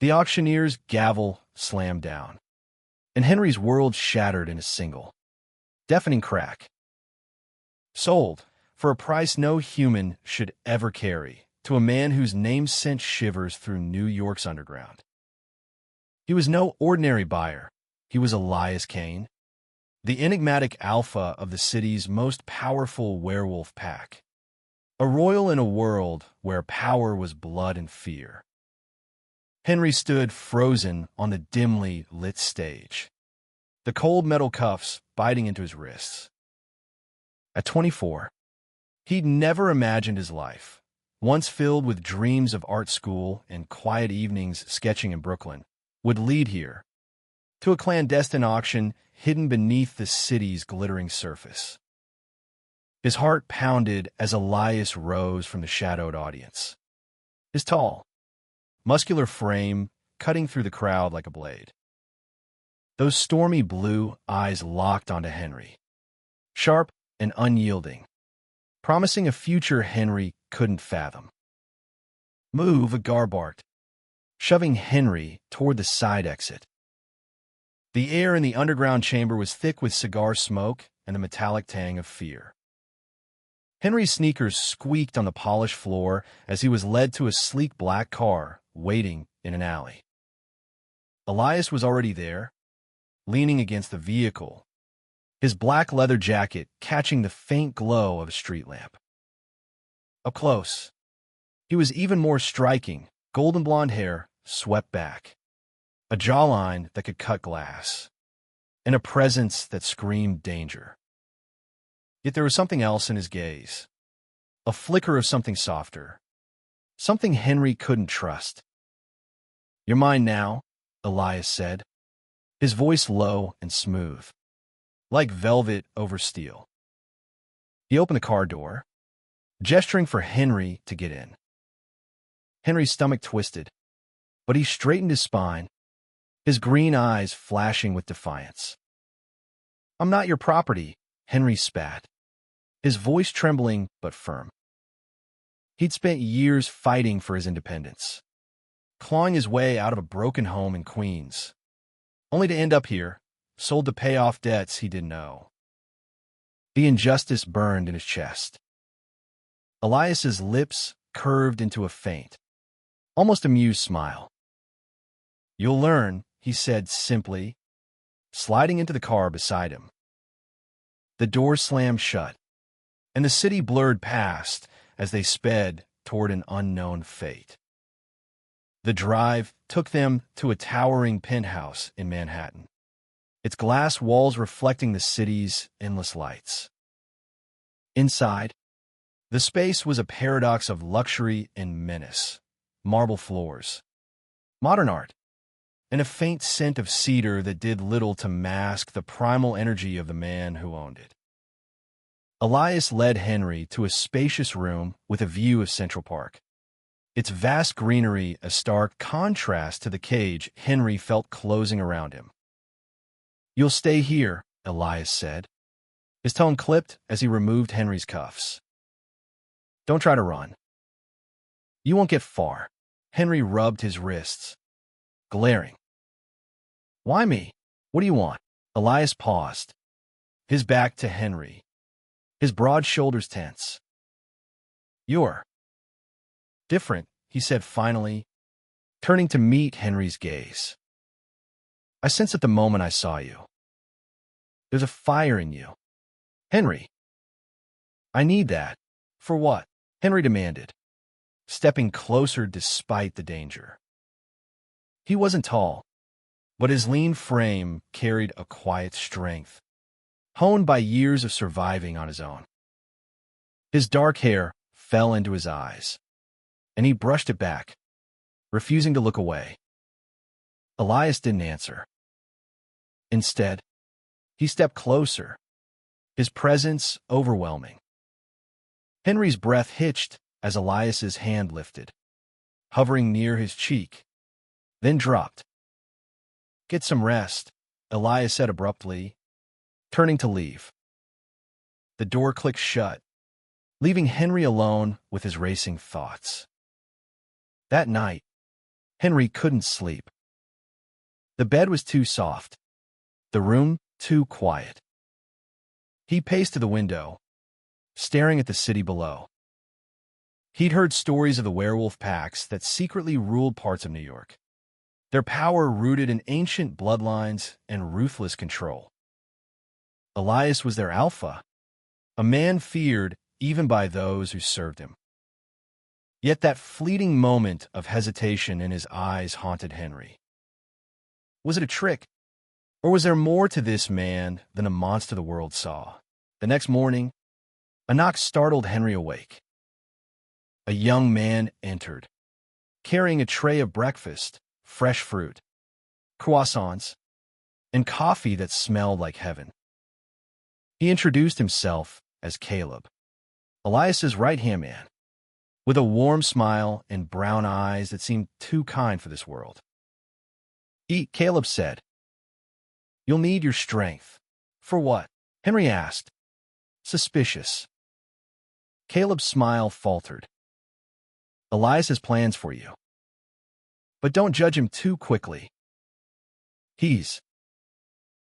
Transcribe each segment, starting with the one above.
The auctioneer's gavel slammed down, and Henry's world shattered in a single, deafening crack. Sold, for a price no human should ever carry, to a man whose name sent shivers through New York's underground. He was no ordinary buyer. He was Elias Kane, the enigmatic alpha of the city's most powerful werewolf pack. A royal in a world where power was blood and fear. Henry stood frozen on the dimly lit stage, the cold metal cuffs biting into his wrists. At 24, he'd never imagined his life, once filled with dreams of art school and quiet evenings sketching in Brooklyn, would lead here, to a clandestine auction hidden beneath the city's glittering surface. His heart pounded as Elias rose from the shadowed audience, his tall, muscular frame cutting through the crowd like a blade. Those stormy blue eyes locked onto Henry, sharp and unyielding, promising a future Henry couldn't fathom. "Move," Agar barked, shoving Henry toward the side exit. The air in the underground chamber was thick with cigar smoke and the metallic tang of fear. Henry's sneakers squeaked on the polished floor as he was led to a sleek black car waiting in an alley. Elias was already there, leaning against the vehicle, his black leather jacket catching the faint glow of a street lamp. Up close, he was even more striking, golden blonde hair swept back, a jawline that could cut glass, and a presence that screamed danger. Yet there was something else in his gaze, a flicker of something softer, something Henry couldn't trust. "You're mine now," Elias said, his voice low and smooth, like velvet over steel. He opened the car door, gesturing for Henry to get in. Henry's stomach twisted, but he straightened his spine, his green eyes flashing with defiance. "I'm not your property," Henry spat, his voice trembling but firm. He'd spent years fighting for his independence, clawing his way out of a broken home in Queens, only to end up here, sold to pay off debts he didn't owe. The injustice burned in his chest. Elias's lips curved into a faint, almost amused smile. "You'll learn," he said simply, sliding into the car beside him. The door slammed shut, and the city blurred past as they sped toward an unknown fate. The drive took them to a towering penthouse in Manhattan, its glass walls reflecting the city's endless lights. Inside, the space was a paradox of luxury and menace: marble floors, modern art, and a faint scent of cedar that did little to mask the primal energy of the man who owned it. Elias led Henry to a spacious room with a view of Central Park, its vast greenery a stark contrast to the cage Henry felt closing around him. "You'll stay here," Elias said, his tone clipped as he removed Henry's cuffs. "Don't try to run. You won't get far." Henry rubbed his wrists, glaring. "Why me? What do you want?" Elias paused, his back to Henry, his broad shoulders tense. "You're different," he said finally, turning to meet Henry's gaze. "I sensed it the moment I saw you. There's a fire in you." "Henry." "I need that." "For what?" Henry demanded, stepping closer despite the danger. He wasn't tall, but his lean frame carried a quiet strength, honed by years of surviving on his own. His dark hair fell into his eyes, and he brushed it back, refusing to look away. Elias didn't answer. Instead, he stepped closer, his presence overwhelming. Henry's breath hitched as Elias's hand lifted, hovering near his cheek, then dropped. "Get some rest," Elias said abruptly, turning to leave. The door clicked shut, leaving Henry alone with his racing thoughts. That night, Henry couldn't sleep. The bed was too soft, the room too quiet. He paced to the window, staring at the city below. He'd heard stories of the werewolf packs that secretly ruled parts of New York, their power rooted in ancient bloodlines and ruthless control. Elias was their alpha, a man feared even by those who served him. Yet that fleeting moment of hesitation in his eyes haunted Henry. Was it a trick? Or was there more to this man than a monster the world saw? The next morning, a knock startled Henry awake. A young man entered, carrying a tray of breakfast, fresh fruit, croissants, and coffee that smelled like heaven. He introduced himself as Caleb, Elias's right-hand man, with a warm smile and brown eyes that seemed too kind for this world. "Eat," Caleb said. "You'll need your strength." "For what?" Henry asked, suspicious. Caleb's smile faltered. "Elias has plans for you. But don't judge him too quickly. He's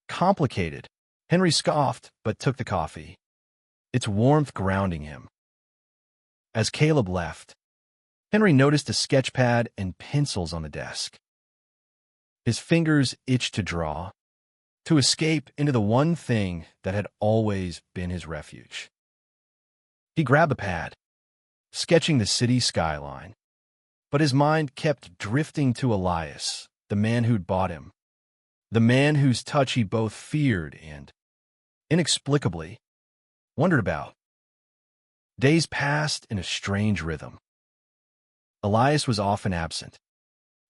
complicated." Henry scoffed, but took the coffee, its warmth grounding him. As Caleb left, Henry noticed a sketch pad and pencils on the desk. His fingers itched to draw, to escape into the one thing that had always been his refuge. He grabbed the pad, sketching the city skyline, but his mind kept drifting to Elias, the man who'd bought him, the man whose touch he both feared and, inexplicably, wondered about. Days passed in a strange rhythm. Elias was often absent,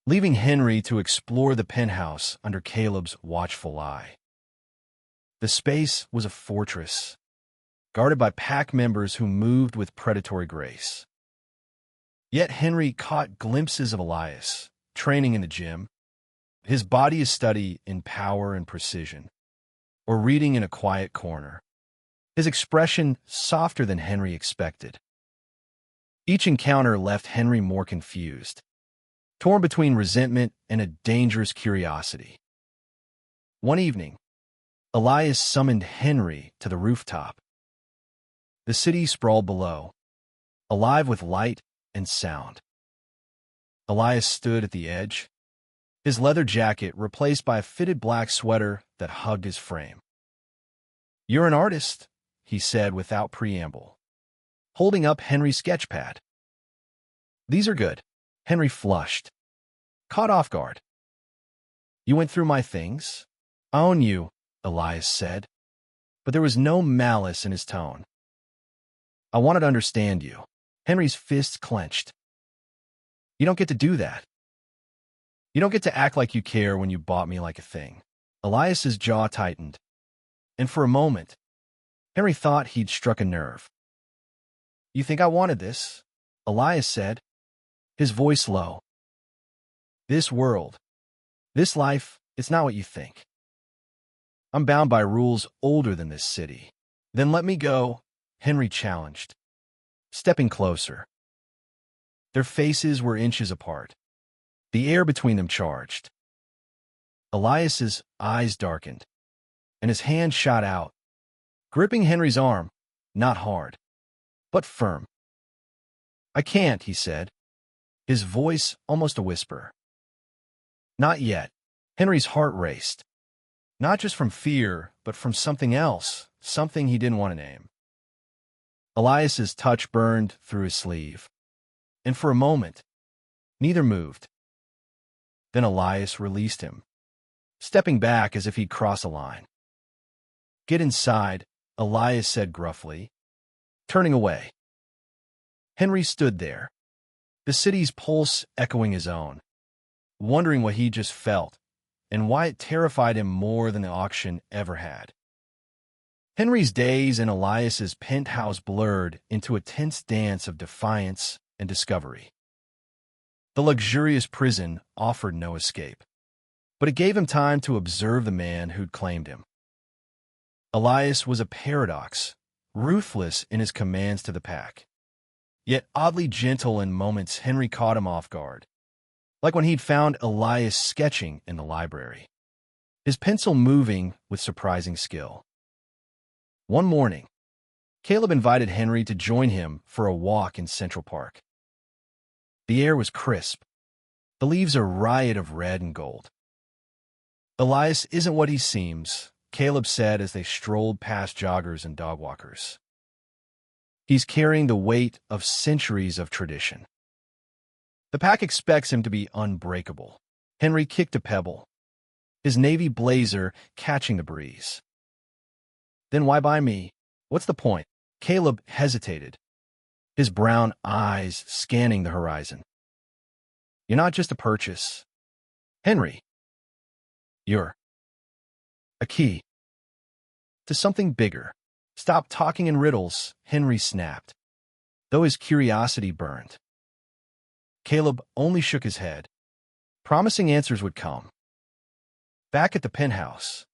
leaving Henry to explore the penthouse under Caleb's watchful eye. The space was a fortress, guarded by pack members who moved with predatory grace. Yet Henry caught glimpses of Elias, training in the gym, his body a study in power and precision, or reading in a quiet corner, his expression softer than Henry expected. Each encounter left Henry more confused, torn between resentment and a dangerous curiosity. One evening, Elias summoned Henry to the rooftop. The city sprawled below, alive with light and sound. Elias stood at the edge, his leather jacket replaced by a fitted black sweater that hugged his frame. "You're an artist," he said without preamble, holding up Henry's sketchpad. "These are good." Henry flushed, caught off guard. "You went through my things?" "I own you," Elias said, but there was no malice in his tone. "I wanted to understand you." Henry's fists clenched. "You don't get to do that. You don't get to act like you care when you bought me like a thing." Elias's jaw tightened, and for a moment, Henry thought he'd struck a nerve. "You think I wanted this?" Elias said, his voice low. "This world, this life, it's not what you think. I'm bound by rules older than this city." "Then let me go," Henry challenged, stepping closer. Their faces were inches apart, the air between them charged. Elias's eyes darkened, and his hand shot out, gripping Henry's arm, not hard, but firm. "I can't," he said, his voice almost a whisper. "Not yet." Henry's heart raced, not just from fear, but from something else, something he didn't want to name. Elias's touch burned through his sleeve, and for a moment, neither moved. Then Elias released him, stepping back as if he'd crossed a line. "Get inside," Elias said gruffly, turning away. Henry stood there, the city's pulse echoing his own, wondering what he just felt and why it terrified him more than the auction ever had. Henry's days in Elias's penthouse blurred into a tense dance of defiance and discovery. The luxurious prison offered no escape, but it gave him time to observe the man who'd claimed him. Elias was a paradox, ruthless in his commands to the pack, yet oddly gentle in moments Henry caught him off guard. like when he'd found Elias sketching in the library, his pencil moving with surprising skill. One morning, Caleb invited Henry to join him for a walk in Central Park. The air was crisp, the leaves a riot of red and gold. Elias isn't what he seems, Caleb said as they strolled past joggers and dog walkers. He's carrying the weight of centuries of tradition. The pack expects him to be unbreakable. Henry kicked a pebble, his navy blazer catching the breeze. Then why buy me? What's the point? Caleb hesitated, his brown eyes scanning the horizon. You're not just a purchase, Henry. You're a key to something bigger. Stop talking in riddles, Henry snapped, though his curiosity burned. Caleb only shook his head, promising answers would come. Back at the penthouse,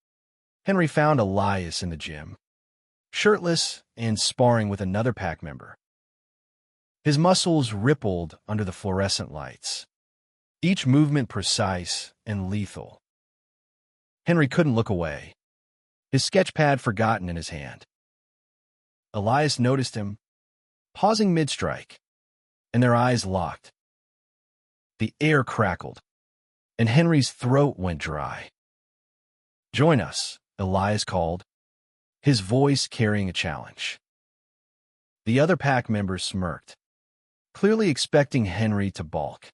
Henry found Elias in the gym, shirtless and sparring with another pack member. His muscles rippled under the fluorescent lights, each movement precise and lethal. Henry couldn't look away, his sketchpad forgotten in his hand. Elias noticed him, pausing mid-strike, and their eyes locked. The air crackled, and Henry's throat went dry. Join us, Elias called, his voice carrying a challenge. The other pack members smirked, clearly expecting Henry to balk.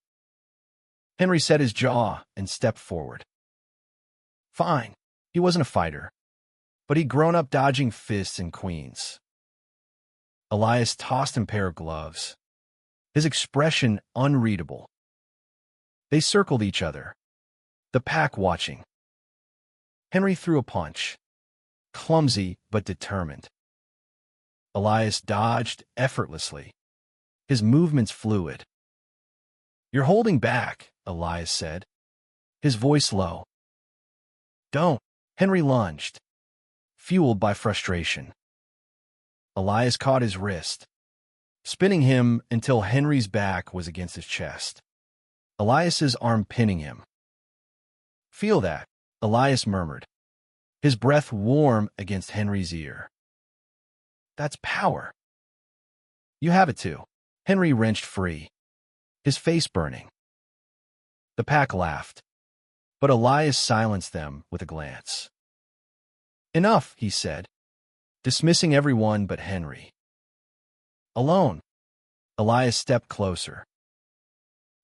Henry set his jaw and stepped forward. Fine, he wasn't a fighter, but he'd grown up dodging fists and queens. Elias tossed him a pair of gloves, his expression unreadable. They circled each other, the pack watching. Henry threw a punch, clumsy but determined. Elias dodged effortlessly, his movements fluid. You're holding back, Elias said, his voice low. Don't, Henry lunged, fueled by frustration. Elias caught his wrist, spinning him until Henry's back was against his chest, Elias's arm pinning him. Feel that, Elias murmured, his breath warm against Henry's ear. That's power. You have it too. Henry wrenched free, his face burning. The pack laughed, but Elias silenced them with a glance. Enough, he said, dismissing everyone but Henry. Alone, Elias stepped closer.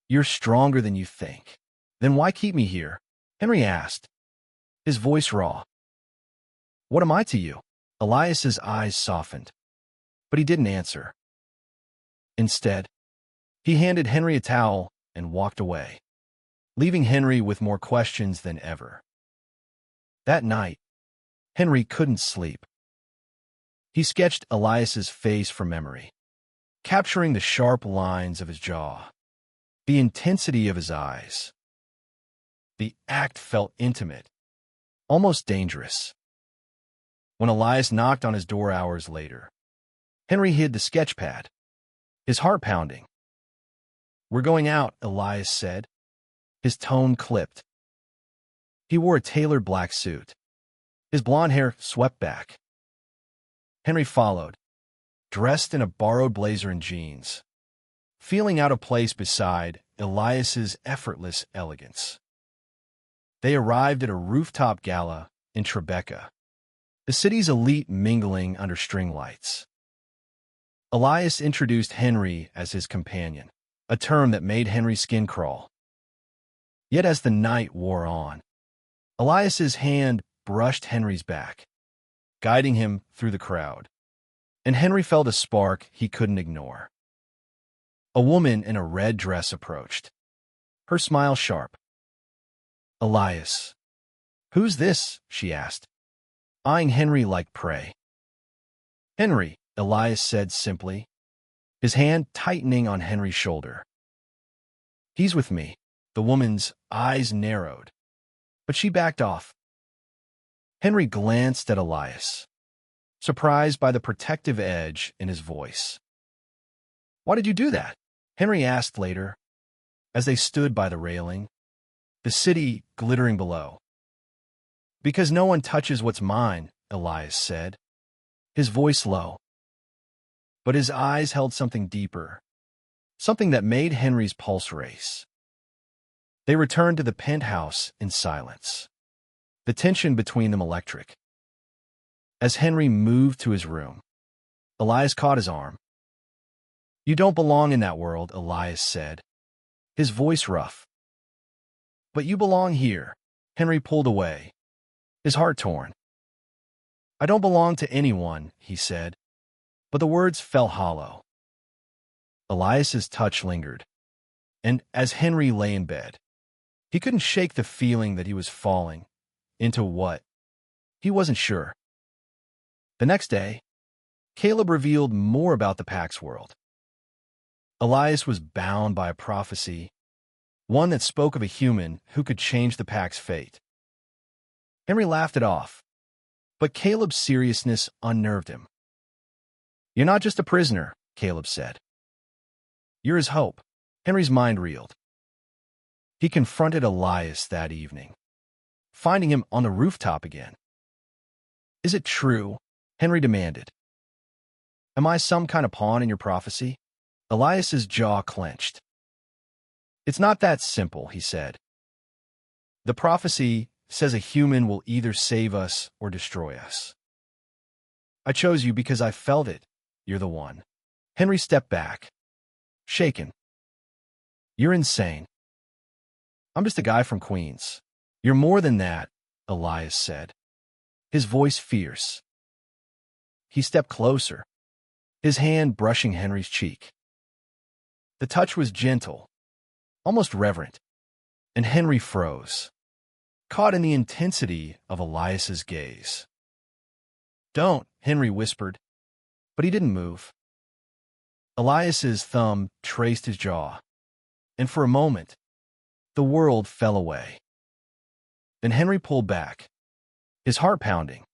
You're stronger than you think. Then why keep me here? Henry asked, his voice raw. What am I to you? Elias's eyes softened, but he didn't answer. Instead, he handed Henry a towel and walked away, leaving Henry with more questions than ever. That night, Henry couldn't sleep. He sketched Elias's face from memory, capturing the sharp lines of his jaw, the intensity of his eyes. The act felt intimate, almost dangerous. When Elias knocked on his door hours later, Henry hid the sketchpad, his heart pounding. We're going out, Elias said, his tone clipped. He wore a tailored black suit, his blonde hair swept back. Henry followed, dressed in a borrowed blazer and jeans, feeling out of place beside Elias's effortless elegance. They arrived at a rooftop gala in Tribeca, the city's elite mingling under string lights. Elias introduced Henry as his companion, a term that made Henry's skin crawl. Yet as the night wore on, Elias's hand brushed Henry's back, guiding him through the crowd, and Henry felt a spark he couldn't ignore. A woman in a red dress approached, her smile sharp. Elias. Who's this? She asked, eyeing Henry like prey. Henry, Elias said simply, his hand tightening on Henry's shoulder. He's with me. The woman's eyes narrowed, but she backed off. Henry glanced at Elias, surprised by the protective edge in his voice. Why did you do that? Henry asked later, as they stood by the railing, the city glittering below. "Because no one touches what's mine," Elias said, his voice low. But his eyes held something deeper, something that made Henry's pulse race. They returned to the penthouse in silence, the tension between them electric. As Henry moved to his room, Elias caught his arm. "You don't belong in that world," Elias said, his voice rough. "But you belong here." Henry pulled away, his heart torn. "I don't belong to anyone," he said, but the words fell hollow. Elias's touch lingered, and as Henry lay in bed, he couldn't shake the feeling that he was falling into what? He wasn't sure. The next day, Caleb revealed more about the Pax world. Elias was bound by a prophecy, one that spoke of a human who could change the Pax's fate. Henry laughed it off, but Caleb's seriousness unnerved him. "You're not just a prisoner," Caleb said. "You're his hope." Henry's mind reeled. He confronted Elias that evening, finding him on the rooftop again. "Is it true?" Henry demanded. "Am I some kind of pawn in your prophecy?" Elias's jaw clenched. "It's not that simple," he said. "The prophecy says a human will either save us or destroy us. I chose you because I felt it. You're the one." Henry stepped back, shaken. "You're insane." "I'm just a guy from Queens." "You're more than that," Elias said, his voice fierce. He stepped closer, his hand brushing Henry's cheek. The touch was gentle, almost reverent, and Henry froze, caught in the intensity of Elias's gaze. "Don't," Henry whispered, but he didn't move. Elias's thumb traced his jaw, and for a moment, the world fell away. Then Henry pulled back, his heart pounding.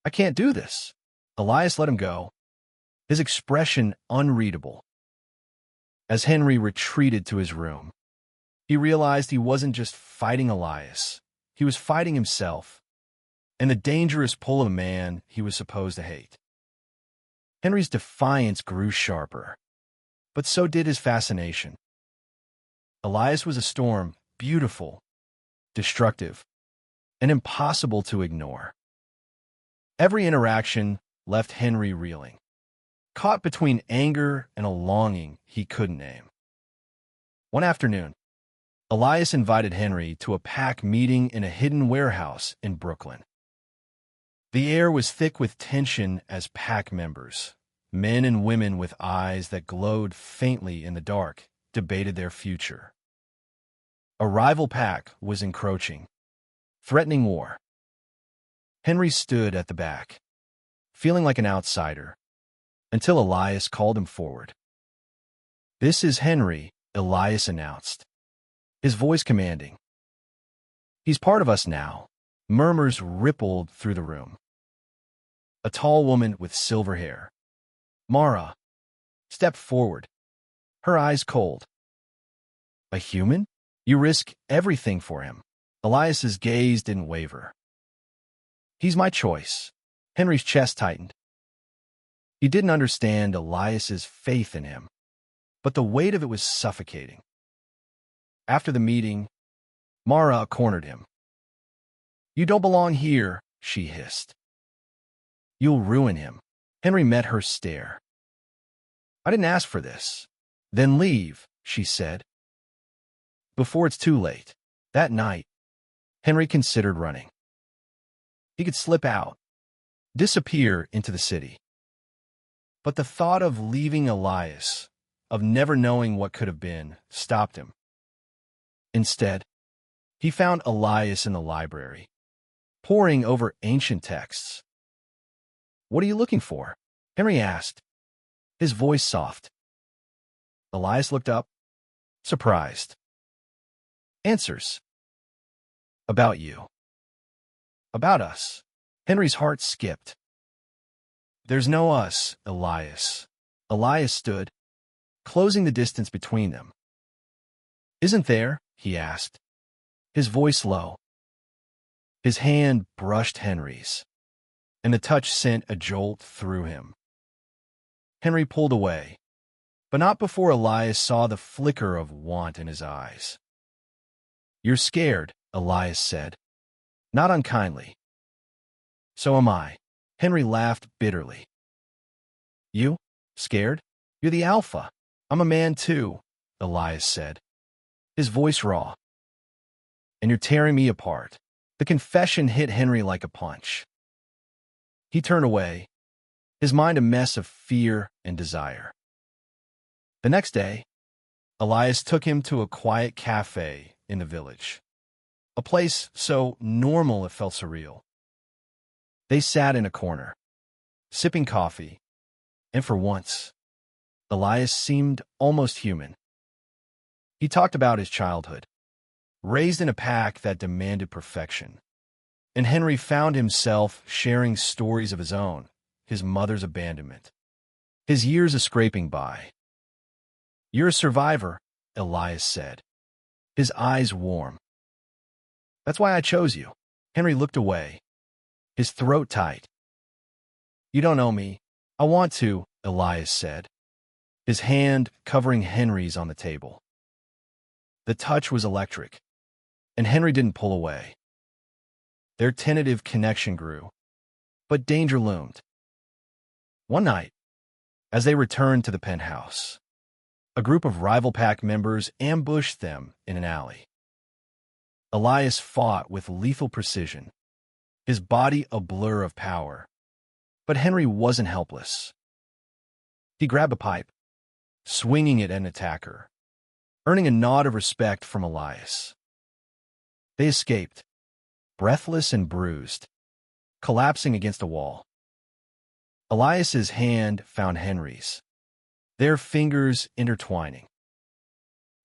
"I can't do this." Elias let him go, his expression unreadable. As Henry retreated to his room, he realized he wasn't just fighting Elias, he was fighting himself, and the dangerous pull of a man he was supposed to hate. Henry's defiance grew sharper, but so did his fascination. Elias was a storm, beautiful, destructive, and impossible to ignore. Every interaction left Henry reeling, caught between anger and a longing he couldn't name. One afternoon, Elias invited Henry to a pack meeting in a hidden warehouse in Brooklyn. The air was thick with tension as pack members, men and women with eyes that glowed faintly in the dark, debated their future. A rival pack was encroaching, threatening war. Henry stood at the back, feeling like an outsider, until Elias called him forward. "This is Henry," Elias announced, his voice commanding. "He's part of us now." Murmurs rippled through the room. A tall woman with silver hair, Mara, stepped forward, her eyes cold. "A human? You risk everything for him." Elias's gaze didn't waver. "He's my choice." Henry's chest tightened. He didn't understand Elias's faith in him, but the weight of it was suffocating. After the meeting, Mara cornered him. "You don't belong here," she hissed. "You'll ruin him." Henry met her stare. "I didn't ask for this." "Then leave," she said. "Before it's too late." That night, Henry considered running. He could slip out, disappear into the city. But the thought of leaving Elias, of never knowing what could have been, stopped him. Instead, he found Elias in the library, poring over ancient texts. "What are you looking for?" Henry asked, his voice soft. Elias looked up, surprised. "Answers. About you. About us." Henry's heart skipped. "There's no us, Elias." Elias stood, closing the distance between them. "Isn't there?" he asked, his voice low. His hand brushed Henry's, and the touch sent a jolt through him. Henry pulled away, but not before Elias saw the flicker of want in his eyes. "You're scared," Elias said, not unkindly. "So am I." Henry laughed bitterly. "You? Scared? You're the alpha. I'm a man too," Elias said, his voice raw. "And you're tearing me apart." The confession hit Henry like a punch. He turned away, his mind a mess of fear and desire. The next day, Elias took him to a quiet cafe in the village, a place so normal it felt surreal. They sat in a corner, sipping coffee, and for once, Elias seemed almost human. He talked about his childhood, raised in a pack that demanded perfection, and Henry found himself sharing stories of his own, his mother's abandonment, his years of scraping by. "You're a survivor," Elias said, his eyes warm. "That's why I chose you." Henry looked away, his throat tight. "You don't know me. I want to," Elias said, his hand covering Henry's on the table. The touch was electric, and Henry didn't pull away. Their tentative connection grew, but danger loomed. One night, as they returned to the penthouse, a group of rival pack members ambushed them in an alley. Elias fought with lethal precision, his body a blur of power, but Henry wasn't helpless. He grabbed a pipe, swinging it at an attacker, earning a nod of respect from Elias. They escaped, breathless and bruised, collapsing against a wall. Elias's hand found Henry's, their fingers intertwining.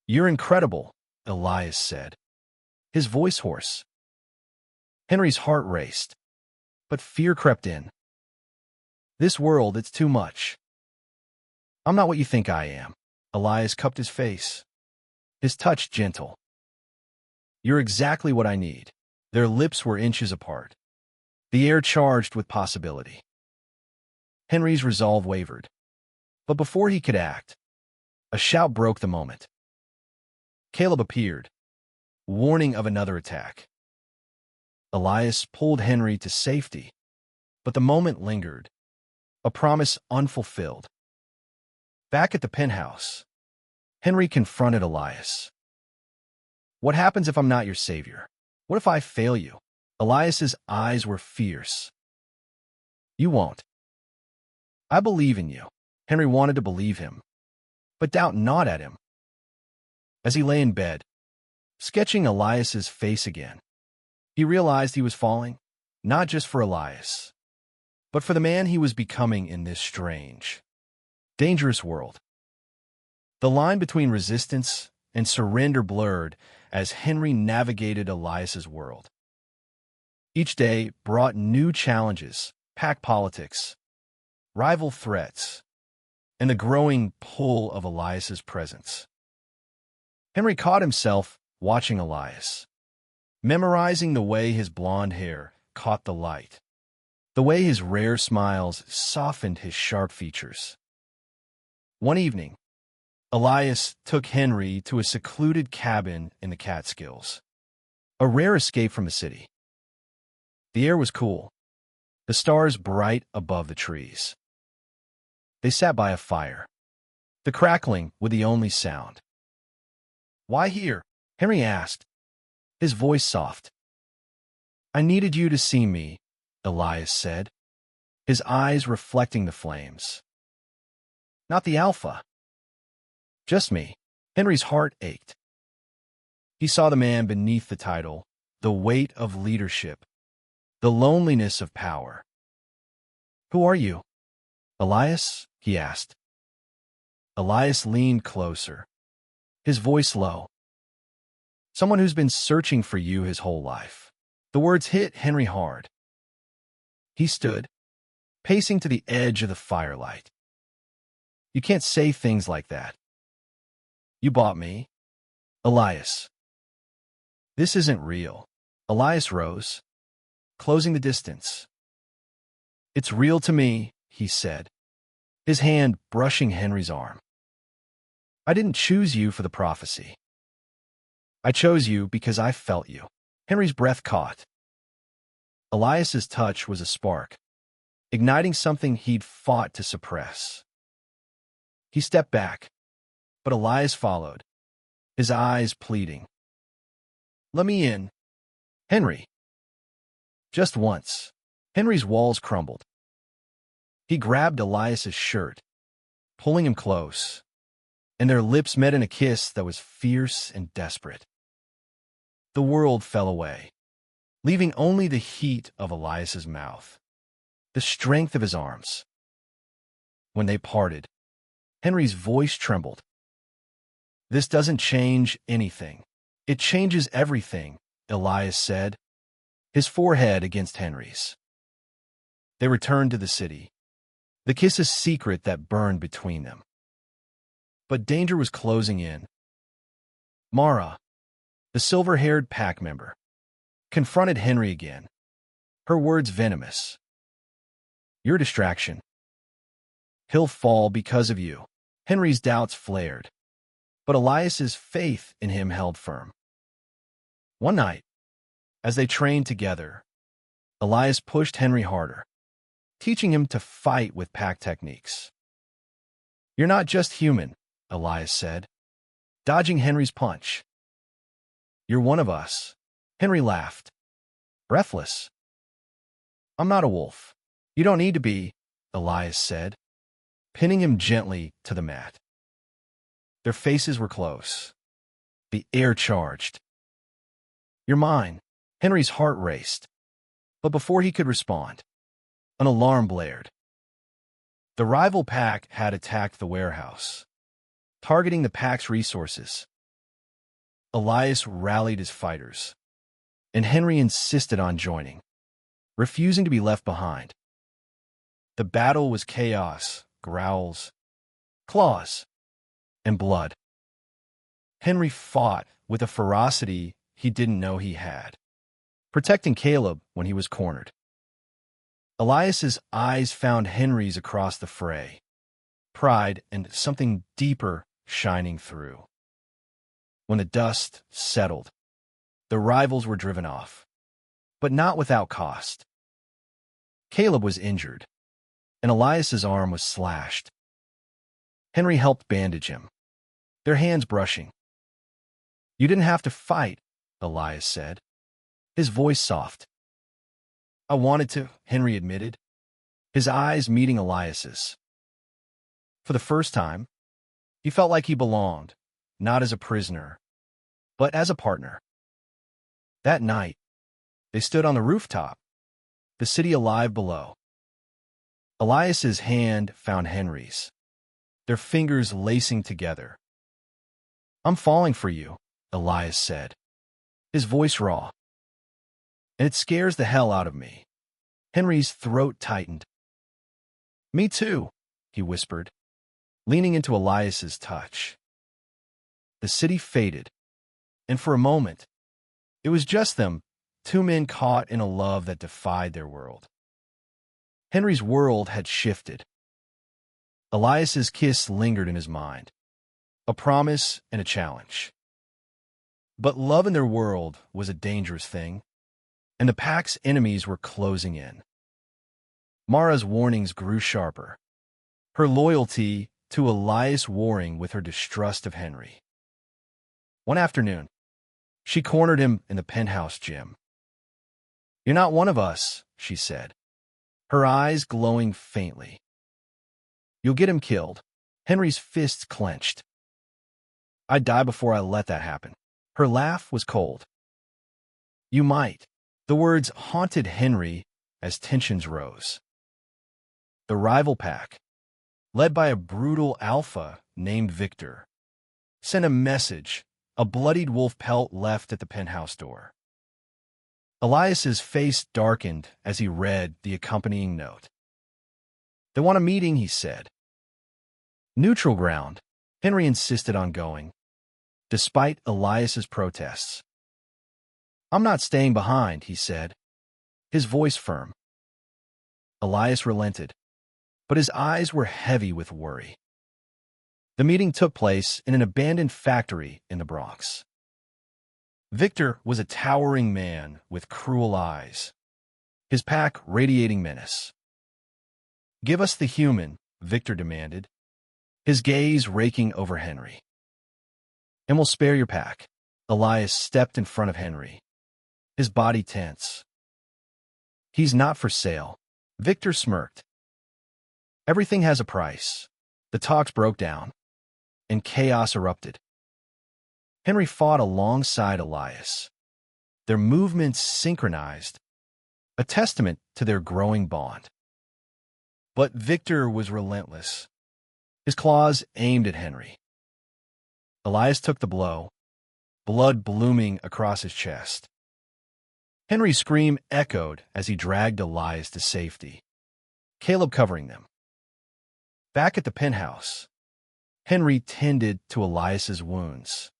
"You're incredible," Elias said, his voice hoarse. Henry's heart raced, but fear crept in. "This world, it's too much." "I'm not what you think I am." Elias cupped his face, his touch gentle. "You're exactly what I need." Their lips were inches apart, the air charged with possibility. Henry's resolve wavered, but before he could act, a shout broke the moment. Caleb appeared, warning of another attack. Elias pulled Henry to safety, but the moment lingered, a promise unfulfilled. Back at the penthouse, Henry confronted Elias. "What happens if I'm not your savior? What if I fail you?" Elias's eyes were fierce. "You won't. I believe in you." Henry wanted to believe him, but doubt gnawed at him. As he lay in bed, sketching Elias's face again, he realized he was falling, not just for Elias, but for the man he was becoming in this strange, dangerous world. The line between resistance and surrender blurred as Henry navigated Elias's world. Each day brought new challenges, pack politics, rival threats, and the growing pull of Elias's presence. Henry caught himself watching Elias, memorizing the way his blonde hair caught the light, the way his rare smiles softened his sharp features. One evening, Elias took Henry to a secluded cabin in the Catskills, a rare escape from the city. The air was cool, the stars bright above the trees. They sat by a fire, the crackling was the only sound. "Why here?" Henry asked, his voice soft. "I needed you to see me," Elias said, his eyes reflecting the flames. "Not the alpha. Just me." Henry's heart ached. He saw the man beneath the title, the weight of leadership, the loneliness of power. "Who are you?" "Elias?" he asked. Elias leaned closer, his voice low. "Someone who's been searching for you his whole life." The words hit Henry hard. He stood, pacing to the edge of the firelight. "You can't say things like that. You bought me. Elias. This isn't real. Elias rose, closing the distance. It's real to me, he said, his hand brushing Henry's arm. I didn't choose you for the prophecy. I chose you because I felt you. Henry's breath caught. Elias's touch was a spark, igniting something he'd fought to suppress. He stepped back, but Elias followed, his eyes pleading. Let me in, Henry. Just once, Henry's walls crumbled. He grabbed Elias's shirt, pulling him close, and their lips met in a kiss that was fierce and desperate. The world fell away, leaving only the heat of Elias's mouth, the strength of his arms. When they parted, Henry's voice trembled. This doesn't change anything. It changes everything, Elias said, his forehead against Henry's. They returned to the city, the kiss a secret that burned between them. But danger was closing in. Mara, the silver-haired pack member, confronted Henry again, her words venomous. You're a distraction. He'll fall because of you. Henry's doubts flared, but Elias's faith in him held firm. One night, as they trained together, Elias pushed Henry harder, teaching him to fight with pack techniques. You're not just human, Elias said, dodging Henry's punch. You're one of us. Henry laughed, breathless. I'm not a wolf. You don't need to be, Elias said, pinning him gently to the mat. Their faces were close, the air charged. You're mine. Henry's heart raced, but before he could respond, an alarm blared. The rival pack had attacked the warehouse, targeting the pack's resources. Elias rallied his fighters, and Henry insisted on joining, refusing to be left behind. The battle was chaos, growls, claws, and blood. Henry fought with a ferocity he didn't know he had, protecting Caleb when he was cornered. Elias's eyes found Henry's across the fray, pride and something deeper shining through. When the dust settled, the rivals were driven off, but not without cost. Caleb was injured, and Elias's arm was slashed. Henry helped bandage him, their hands brushing. You didn't have to fight, Elias said, his voice soft. I wanted to, Henry admitted, his eyes meeting Elias's. For the first time, he felt like he belonged, not as a prisoner, but as a partner. That night, they stood on the rooftop, the city alive below. Elias's hand found Henry's, their fingers lacing together. I'm falling for you, Elias said, his voice raw. And it scares the hell out of me. Henry's throat tightened. Me too, he whispered, leaning into Elias's touch. The city faded, and for a moment, it was just them, two men caught in a love that defied their world. Henry's world had shifted. Elias's kiss lingered in his mind, a promise and a challenge. But love in their world was a dangerous thing, and the pack's enemies were closing in. Mara's warnings grew sharper, her loyalty to Elias warring with her distrust of Henry. One afternoon, she cornered him in the penthouse gym. You're not one of us, she said, her eyes glowing faintly. You'll get him killed. Henry's fists clenched. I'd die before I let that happen. Her laugh was cold. You might. The words haunted Henry as tensions rose. The rival pack, led by a brutal alpha named Victor, sent a message, a bloodied wolf pelt left at the penthouse door. Elias's face darkened as he read the accompanying note. They want a meeting, he said. Neutral ground. Henry insisted on going. despite Elias's protests. "I'm not staying behind," he said, his voice firm. Elias relented, but his eyes were heavy with worry. The meeting took place in an abandoned factory in the Bronx. Victor was a towering man with cruel eyes, his pack radiating menace. "Give us the human," Victor demanded, his gaze raking over Henry. "And we'll spare your pack." Elias stepped in front of Henry, his body tense. "He's not for sale." Victor smirked. "Everything has a price." The talks broke down, and chaos erupted. Henry fought alongside Elias, their movements synchronized, a testament to their growing bond. But Victor was relentless, his claws aimed at Henry. Elias took the blow, blood blooming across his chest. Henry's scream echoed as he dragged Elias to safety, Caleb covering them. Back at the penthouse, Henry tended to Elias's wounds,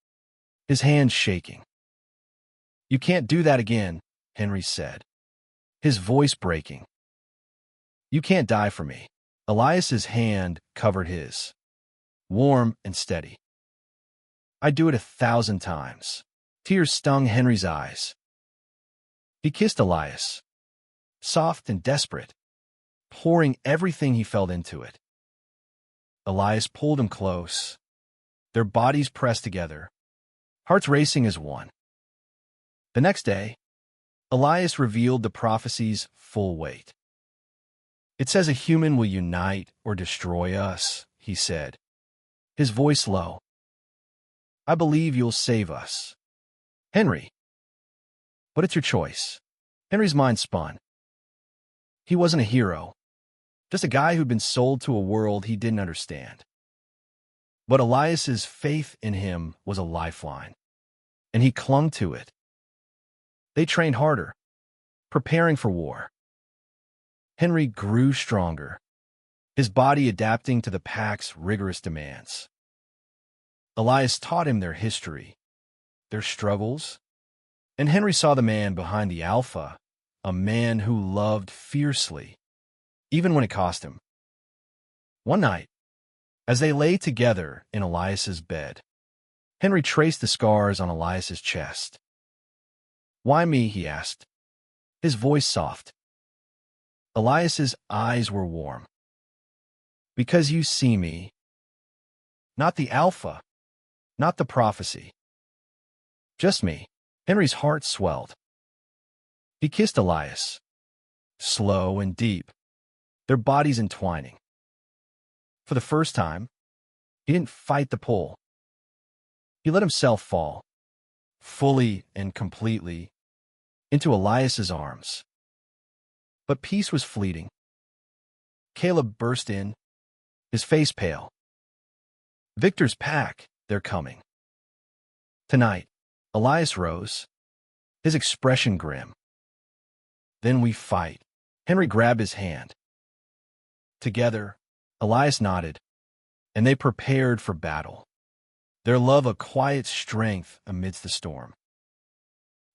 his hands shaking. "You can't do that again," Henry said, his voice breaking. "You can't die for me." Elias's hand covered his, warm and steady. "I'd do it 1,000 times." Tears stung Henry's eyes. He kissed Elias, soft and desperate, pouring everything he felt into it. Elias pulled him close, their bodies pressed together, hearts racing as one. The next day, Elias revealed the prophecy's full weight. "It says a human will unite or destroy us," he said, his voice low. "I believe you'll save us, Henry. But it's your choice." Henry's mind spun. He wasn't a hero, just a guy who'd been sold to a world he didn't understand. But Elias's faith in him was a lifeline, and he clung to it. They trained harder, preparing for war. Henry grew stronger, his body adapting to the pack's rigorous demands. Elias taught him their history, their struggles, and Henry saw the man behind the alpha, a man who loved fiercely, even when it cost him. One night, as they lay together in Elias's bed, Henry traced the scars on Elias's chest. "Why me?" he asked, his voice soft. Elias's eyes were warm. "Because you see me. Not the alpha, not the prophecy. Just me." Henry's heart swelled. He kissed Elias, slow and deep, their bodies entwining. For the first time, he didn't fight the pull. He let himself fall, fully and completely, into Elias's arms. But peace was fleeting. Caleb burst in, his face pale. "Victor's pack, they're coming." Tonight, Elias rose, his expression grim. "Then we fight." Henry grabbed his hand. Together, Elias nodded, and they prepared for battle, their love a quiet strength amidst the storm.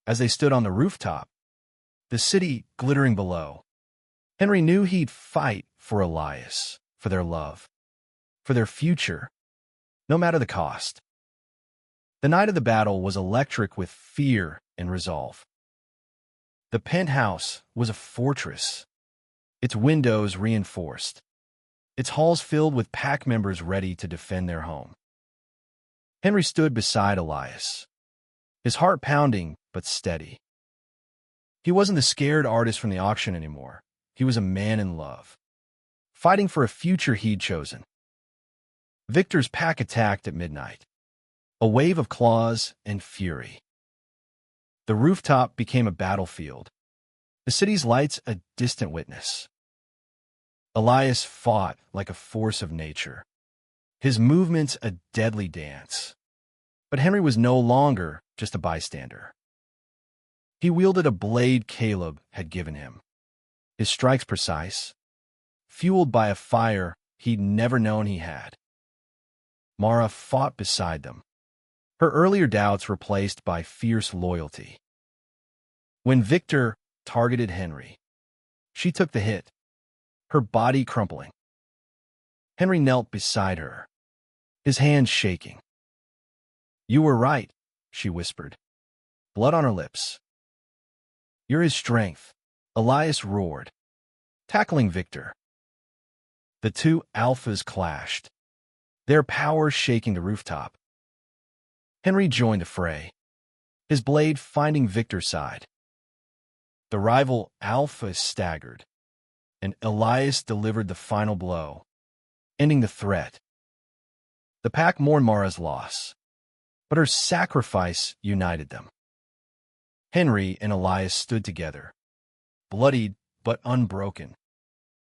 As they stood on the rooftop, the city glittering below, Henry knew he'd fight for Elias, for their love, for their future, no matter the cost. The night of the battle was electric with fear and resolve. The penthouse was a fortress, its windows reinforced, its halls filled with pack members ready to defend their home. Henry stood beside Elias, his heart pounding but steady. He wasn't the scared artist from the auction anymore. He was a man in love, fighting for a future he'd chosen. Victor's pack attacked at midnight, a wave of claws and fury. The rooftop became a battlefield, the city's lights a distant witness. Elias fought like a force of nature, his movements a deadly dance. But Henry was no longer just a bystander. He wielded a blade Caleb had given him, his strikes precise, fueled by a fire he'd never known he had. Mara fought beside them, her earlier doubts replaced by fierce loyalty. When Victor targeted Henry, she took the hit, her body crumpling. Henry knelt beside her, his hands shaking. "You were right," she whispered, blood on her lips. "You're his strength," Elias roared, tackling Victor. The two alphas clashed, their power shaking the rooftop. Henry joined the fray, his blade finding Victor's side. The rival alpha staggered, and Elias delivered the final blow, ending the threat. The pack mourned Mara's loss, but her sacrifice united them. Henry and Elias stood together, bloodied but unbroken,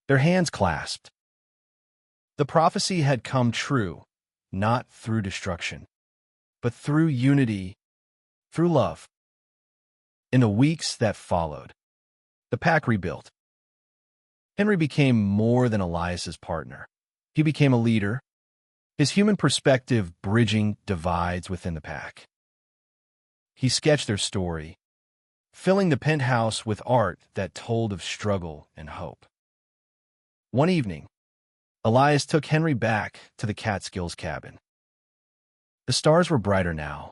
their hands clasped. The prophecy had come true, not through destruction, but through unity, through love. In the weeks that followed, the pack rebuilt. Henry became more than Elias's partner. He became a leader, his human perspective bridging divides within the pack. He sketched their story, filling the penthouse with art that told of struggle and hope. One evening, Elias took Henry back to the Catskills cabin. The stars were brighter now,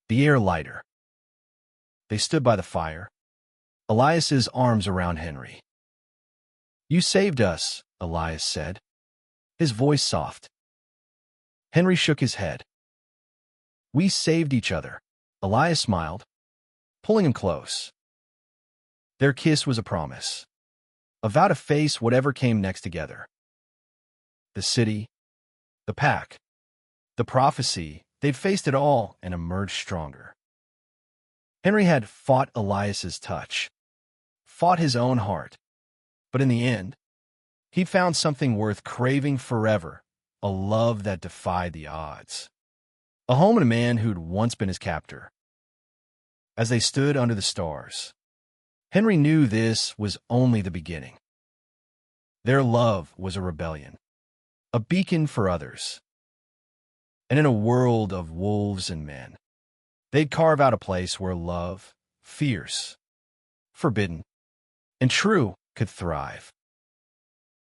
the air lighter. They stood by the fire, Elias's arms around Henry. "You saved us," Elias said, his voice soft. Henry shook his head. "We saved each other," Elias smiled, pulling him close. Their kiss was a promise, a vow to face whatever came next together. The city, the pack, the prophecy, they'd faced it all and emerged stronger. Henry had fought Elias's touch, fought his own heart, but in the end, he'd found something worth craving forever, a love that defied the odds, a home and a man who'd once been his captor. As they stood under the stars, Henry knew this was only the beginning. Their love was a rebellion, a beacon for others. And in a world of wolves and men, they'd carve out a place where love, fierce, forbidden, and true, could thrive.